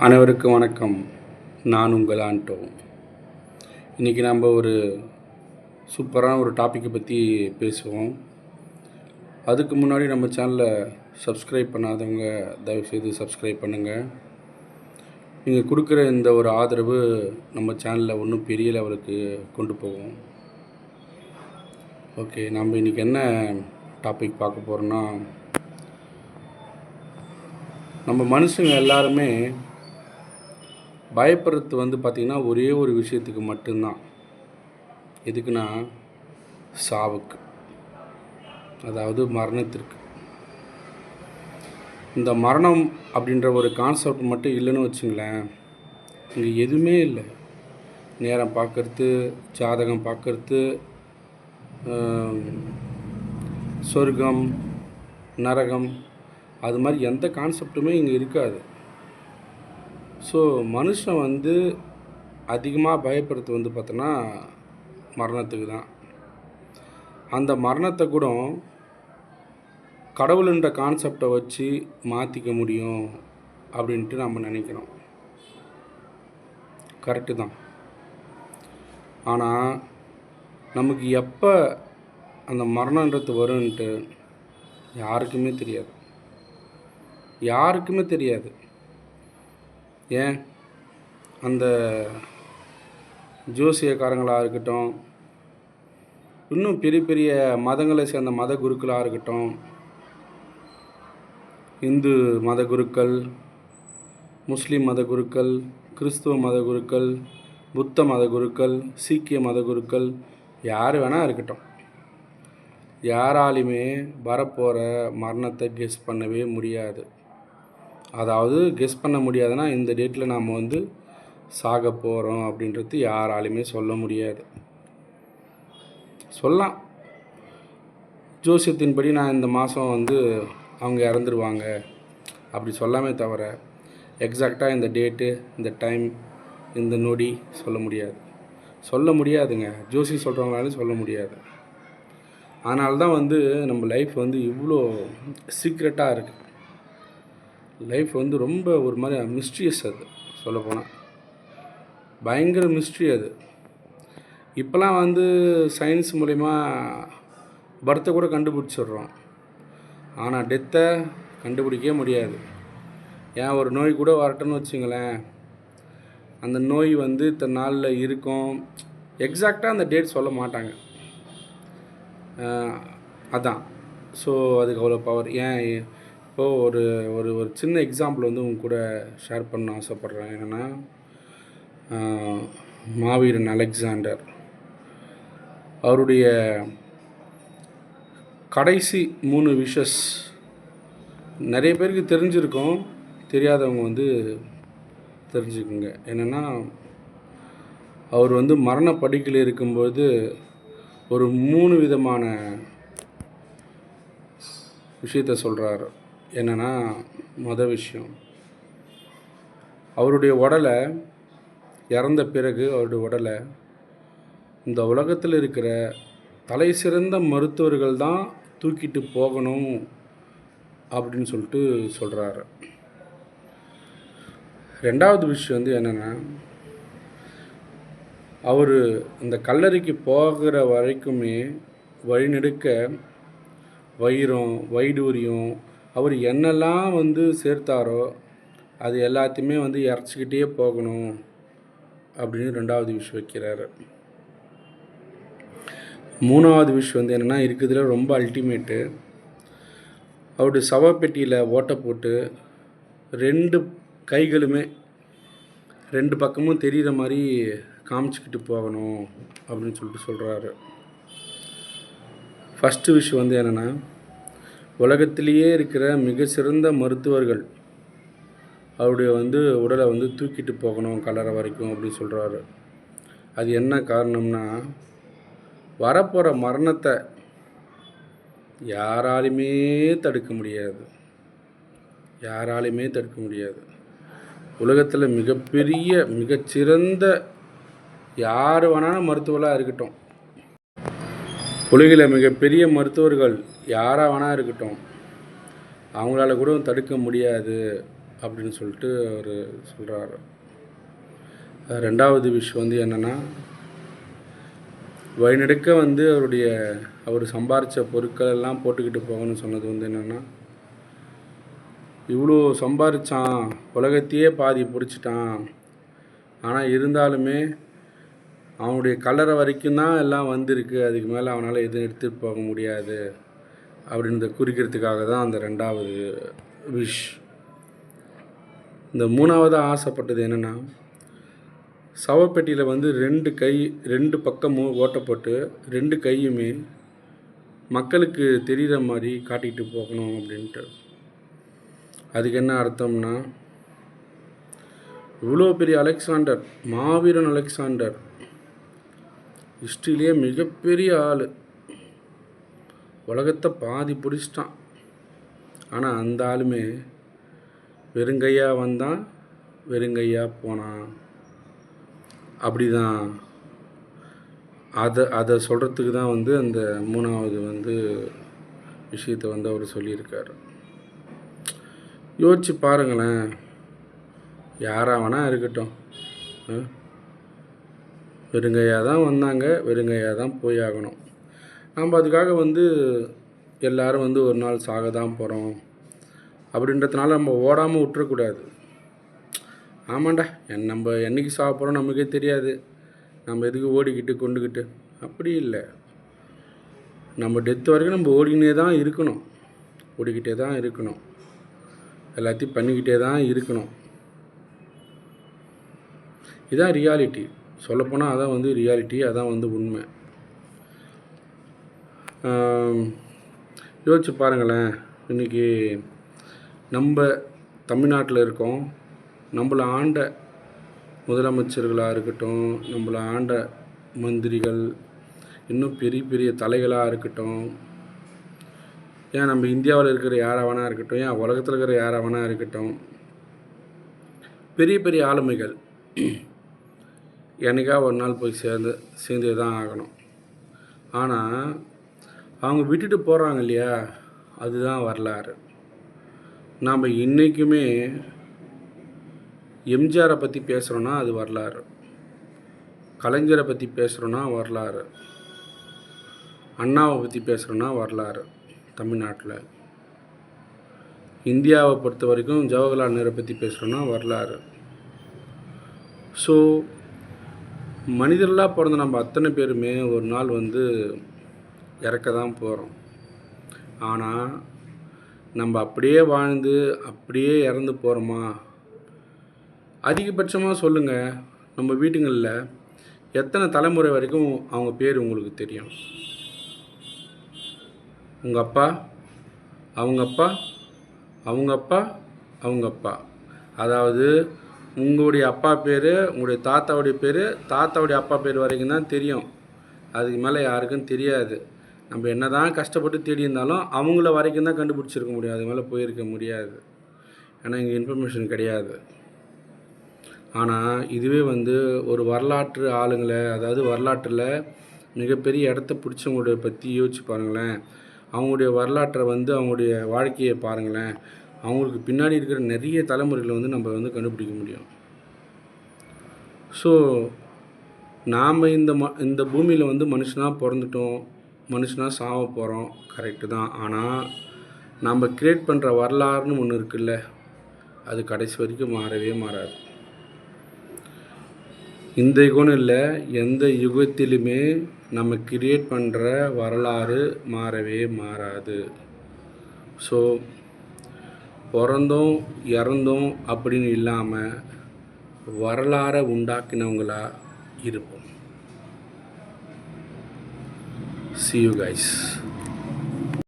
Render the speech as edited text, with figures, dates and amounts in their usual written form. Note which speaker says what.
Speaker 1: அனைவருக்கும் வணக்கம். நான் உங்கள் ஆண்டோ. இன்றைக்கி நம்ம ஒரு சூப்பரான ஒரு டாப்பிக்கை பற்றி பேசுவோம். அதுக்கு முன்னாடி நம்ம சேனலை சப்ஸ்கிரைப் பண்ணாதவங்க தயவுசெய்து சப்ஸ்கிரைப் பண்ணுங்கள். நீங்கள் கொடுக்குற இந்த ஒரு ஆதரவு நம்ம சேனலில் இன்னும் பெரிய லெவலுக்கு கொண்டு போகும். ஓகே, நம்ம இன்றைக்கி என்ன டாபிக் பார்க்க போகிறோன்னா, நம்ம மனுஷங்க எல்லாருமே பயப்படுறது பார்த்திங்கன்னா ஒரே ஒரு விஷயத்துக்கு மட்டும்தான். எதுக்குன்னா சாவுக்கு, அதாவது மரணத்திற்கு. இந்த மரணம் அப்படின்ற ஒரு கான்செப்ட் மட்டும் இல்லைன்னு வச்சுங்களேன், இங்கே எதுவுமே இல்லை. நேரம் பார்க்கறது, ஜாதகம் பார்க்கறது, சொர்க்கம் நரகம், அது மாதிரி எந்த கான்செப்டுமே இங்கே இருக்காது. ஸோ மனுஷன் அதிகமாக பயப்படுறது பார்த்தோன்னா மரணத்துக்கு தான். அந்த மரணத்தை கூட கடவுளுன்ற கான்செப்டை வச்சு மாற்றிக்க முடியும் அப்படின்ட்டு நம்ம நினைக்கிறோம். கரெக்டு தான். ஆனால் நமக்கு எப்போ அந்த மரணன்றது வரும்ன்ட்டு யாருக்குமே தெரியாது. ஏன், அந்த ஜோசியக்காரங்களாக இருக்கட்டும், இன்னும் பெரிய பெரிய மதங்களை சேர்ந்த மத குருக்களாக இருக்கட்டும், இந்து மத குருக்கள், முஸ்லீம் மத குருக்கள், கிறிஸ்துவ மத குருக்கள், புத்த மத குருக்கள், சீக்கிய மத குருக்கள், யார் வேணால் இருக்கட்டும், யாராலையுமே வரப்போகிற மரணத்தை கெஸ் பண்ணவே முடியாது. அதாவது கெஸ் பண்ண முடியாதுன்னா, இந்த டேட்டில் நாம் சாக போகிறோம் அப்படின்றது யாராலையுமே சொல்ல முடியாது. சொல்லலாம், ஜோசியத்தின்படி நான் இந்த மாதம் அவங்க இறந்துருவாங்க அப்படி சொல்லாமே தவிர, எக்ஸாக்டாக இந்த டேட்டு, இந்த டைம், இந்த நொடி சொல்ல முடியாதுங்க. ஜோசியம் சொல்கிறவங்களாலும் சொல்ல முடியாது. அதனால தான் நம்ம லைஃப் இவ்வளோ சீக்ரெட்டாக இருக்குது. லைஃப் ரொம்ப ஒரு மாதிரி மிஸ்ட்ரியஸ். அது சொல்லப்போனால் பயங்கர மிஸ்ட்ரி. அது இப்போலாம் சயின்ஸ் மூலிமா பர்த்தை கூட கண்டுபிடிச்சிடுறோம். ஆனால் டெத்தை கண்டுபிடிக்கவே முடியாது. ஏன், ஒரு நோய் கூட வரட்டும்னு வச்சுங்களேன், அந்த நோய் இத்தனை நாளில் இருக்கும், எக்ஸாக்டாக அந்த டேட் சொல்ல மாட்டாங்க. அதான். ஸோ அதுக்கு அவ்வளோ பவர். ஏன், இப்போது ஒரு ஒரு ஒரு சின்ன எக்ஸாம்பிள் உங்க கூட ஷேர் பண்ண ஆசைப்பட்றேன். என்னென்னா, மாவீரன் அலெக்சாண்டர் அவருடைய கடைசி 3 விஷஸ் நிறைய பேருக்கு தெரிஞ்சிருக்கும். தெரியாதவங்க தெரிஞ்சுக்குங்க. என்னென்னா, அவர் மரண படுக்கையில் இருக்கும்போது ஒரு 3 விதமான விஷயத்தை சொல்கிறார். என்னென்னா, விஷயம், அவருடைய உடலை இறந்த பிறகு அவருடைய உடலை இந்த உலகத்தில் இருக்கிற தலை சிறந்த மருத்துவர்கள் தான் தூக்கிட்டு போகணும் அப்படின்னு சொல்கிறாரு. 2வது விஷயம் என்னென்னா, அவர் இந்த கல்லறைக்கு போகிற வரைக்குமே வழிநெடுக்க வைரம், வைடூரியம், அவர் என்னெல்லாம் சேர்த்தாரோ அது எல்லாத்தையுமே இறச்சிக்கிட்டே போகணும் அப்படின்னு 2வது விஷயம் வைக்கிறாரு. 3வது விஷயம் என்னென்னா, இருக்கிறதுல ரொம்ப அல்டிமேட்டு, அவருடைய சவப்பெட்டியில் ஓட்டை போட்டு 2 கைகளுமே 2 பக்கமும் தெரிகிற மாதிரி காமிச்சிக்கிட்டு போகணும் அப்படின்னு சொல்கிறாரு. ஃபஸ்ட்டு விஷயம் என்னென்னா, உலகத்திலேயே இருக்கிற மிக சிறந்த மருத்துவர்கள் அவருடைய உடலை தூக்கிட்டு போகணும் கல்லறை வரைக்கும் அப்படின்னு சொல்கிறாரு. அது என்ன காரணம்னா, வரப்போகிற மரணத்தை யாராலையுமே தடுக்க முடியாது. உலகத்தில் மிகச்சிறந்த யார் வேணாலும் மருத்துவராக இருக்கட்டும், உலகில் மிகப்பெரிய மருத்துவர்கள் யாராக வேணா இருக்கட்டும், அவங்களால கூட தடுக்க முடியாது அப்படின்னு சொல்லிட்டு அவர் சொல்கிறாரு. ரெண்டாவது விஷயம் வந்து என்னென்னா, வழிநெடுக்க வந்து அவர் சம்பாரித்த பொருட்கள் எல்லாம் போட்டுக்கிட்டு போகணும்னு சொன்னது வந்து என்னென்னா, இவ்வளோ சம்பாரித்தான், உலகத்தையே பாதி பிடிச்சிட்டான், ஆனால் இருந்தாலுமே அவனுடைய கல்லறை வரைக்கும் தான் எல்லாம் வந்திருக்கு, அதுக்கு மேலே அவனால் எதுவும் எடுத்துகிட்டு போக முடியாது அப்படின்றத குறிக்கிறதுக்காக தான் அந்த ரெண்டாவது விஷ். இந்த மூணாவதாக ஆசைப்பட்டது என்னென்னா, சவப்பெட்டியில் வந்து ரெண்டு பக்கமும் ஓட்டப்பட்டு 2 கையுமே மக்களுக்கு தெரிகிற மாதிரி காட்டிகிட்டு போகணும் அப்படின்ட்டு. அதுக்கு என்ன அர்த்தம்னா, இவ்வளோ பெரிய அலெக்சாண்டர், மாவீரன் அலெக்சாண்டர், ஹிஸ்ட்ரியிலே மிகப்பெரிய ஆள், உலகத்தை பாதி பிடிச்சிட்டான். ஆனால் அந்த ஆளுமே வெறுங்கையாக வந்தான், வெறுங்கையாக போனான். அப்படி தான் அதை சொல்கிறதுக்கு தான் வந்து அந்த மூணாவது வந்து விஷயத்தை வந்து அவர் சொல்லியிருக்காரு. யோசிச்சு பாருங்களேன், யாராக வேணால் இருக்கட்டும், வெறுங்கையாக தான் வந்தாங்க, வெறுங்கையாக தான் போய் ஆகணும். நம்ம அதுக்காக வந்து எல்லோரும் வந்து ஒரு நாள் சாக தான் போகிறோம் அப்படின்றதுனால நம்ம ஓடாமல் விட்டுறக்கூடாது. ஆமாண்டா, நம்ம என்றைக்கு சாக போகிறோம் நமக்கே தெரியாது, நம்ம எதுக்கு ஓடிக்கிட்டு கொண்டுக்கிட்டு, அப்படி இல்லை. நம்ம டெத்து வரைக்கும் நம்ம ஓடிக்கிட்டே தான் இருக்கணும், ஓடிக்கிட்டே தான் இருக்கணும், எல்லாத்தையும் பண்ணிக்கிட்டே தான் இருக்கணும். இதுதான் ரியாலிட்டி. சொல்லப்போனால் அதான் வந்து ரியாலிட்டி, அதான் வந்து உண்மை. யோசிச்சு பாருங்களேன், இன்றைக்கி நம்ம தமிழ்நாட்டில் இருக்கோம், நம்மளை ஆண்ட முதலமைச்சர்களாக இருக்கட்டும், நம்மளை ஆண்ட மந்திரிகள், இன்னும் பெரிய பெரிய தலைகளாக இருக்கட்டும், ஏன் நம்ம இந்தியாவில் இருக்கிற யாராக வேணா இருக்கட்டும், ஏன் உலகத்தில் இருக்கிற யாராக வேணா இருக்கட்டும், பெரிய பெரிய ஆளுமைகள் என்னைக்கா ஒரு நாள் போய் சேர்ந்து தான் ஆகணும். ஆனால் அவங்க விட்டுட்டு போகிறாங்க இல்லையா, அதுதான் வரலாறு. நாம் இன்றைக்குமே எம்ஜிஆரை பற்றி பேசுகிறோன்னா அது வரலாறு, கலைஞரை பற்றி பேசுகிறோன்னா வரலாறு, அண்ணாவை பற்றி பேசுகிறோன்னா வரலாறு. தமிழ்நாட்டில் இந்தியாவை பொறுத்த வரைக்கும் ஜவஹர்லால் நேரு பற்றி பேசுகிறோன்னா வரலாறு. ஸோ மனிதர்களாக பிறந்த நம்ம அத்தனை பேருமே ஒரு நாள் வந்து இறக்க தான் போகிறோம். ஆனால் நம்ம அப்படியே வாழ்ந்து அப்படியே இறந்து போகிறோமா? அதிகபட்சமாக சொல்லுங்கள், நம்ம வீட்டுங்களில் எத்தனை தலைமுறை வரைக்கும் அவங்க பேர் உங்களுக்கு தெரியும்? உங்கள் அப்பா, அவங்க அப்பா, அவங்க அப்பா, அவங்க அப்பா, அதாவது உங்களுடைய அப்பா பேர், உங்களுடைய தாத்தாவுடைய பேர், தாத்தாவுடைய அப்பா பேர் வரைக்கும் தான் தெரியும். அதுக்கு மேலே யாருக்கும் தெரியாது. நம்ம என்ன தான் கஷ்டப்பட்டு தேடி இருந்தாலும் அவங்கள வரைக்கும் தான் கண்டுபிடிச்சிருக்க முடியும், அது மேலே போயிருக்க முடியாது. ஏன்னா இங்கே இன்ஃபர்மேஷன் கிடையாது. ஆனால் இதுவே வந்து ஒரு வரலாற்று ஆளுங்களை, அதாவது வரலாற்றில் மிகப்பெரிய இடத்த பிடிச்சவங்களுடைய பற்றி யோசிச்சு பாருங்களேன், அவங்களுடைய வரலாற்றை வந்து அவங்களுடைய வாழ்க்கையை பாருங்களேன், அவங்களுக்கு பின்னாடி இருக்கிற நிறைய தலைமுறைகளை வந்து நம்ம வந்து கண்டுபிடிக்க முடியும். ஸோ நாம் இந்த பூமியில் வந்து மனுஷனாக பிறந்துட்டோம், மனுஷனாக சாவ போகிறோம், கரெக்டு தான். ஆனால் நம்ம க்ரியேட் பண்ணுற வரலாறுன்னு ஒன்று இருக்குல்ல, அது கடைசி வரைக்கும் மாறவே மாறாது. இந்த யுகம் இல்லை, எந்த யுகத்திலுமே நம்ம க்ரியேட் பண்ணுற வரலாறு மாறவே மாறாது. ஸோ பிறந்தோம் இறந்தோம் அப்படின்னு இல்லாமல் வரலாறை உண்டாக்கினவங்களாக இருப்போம். See you guys.